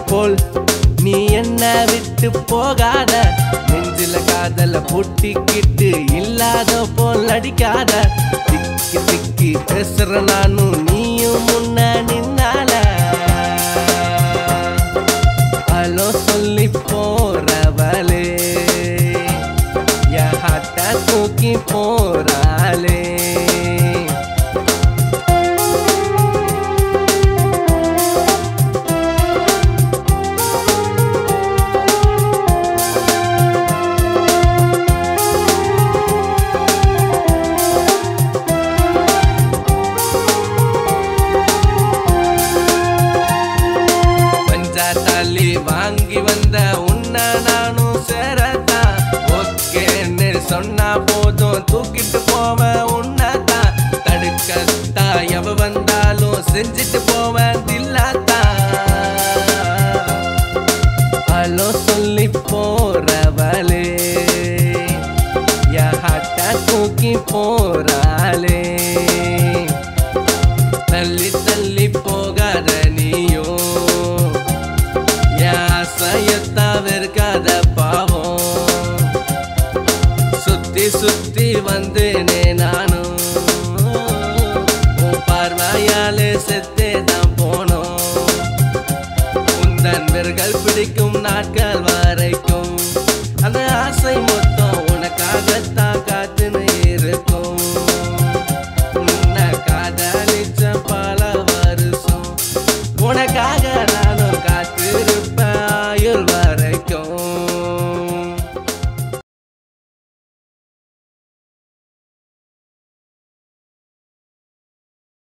போல் நீ என்ன விட்டு போகாத நெஞ்சில காதல பூட்டிக்கிட்டு இல்லாத போல் நடிக்காத திக்கி திக்கி பேசுற நானும் நீயும் முன்ன நின்னால அலோ சொல்லி போறவளே என் ஹார்ட்ட தூக்கி போறாளே வாங்கி வந்த உன்னை நானும் சேரத்தான் ஓகேன்னு சொன்னா போதும் தூக்கிட்டு போவேன் உன்னதான் தடுக்கத்தா எவ வந்தாலும் செஞ்சுட்டு போவேன் தில்லாத்தான் அலோ சொல்லி போறவளே என் ஹார்ட்ட தூக்கி போறாளே தள்ளி தள்ளி போகாத நீயோ வெறுக்காத பாவம் சுத்தி சுத்தி வந்தேனே நானும் பார்வையாலே செத்தே தான் போனோம் உந்தன் விரல்கள் பிடிக்கும் நாட்கள் வரைக்கும் அந்த ஆசை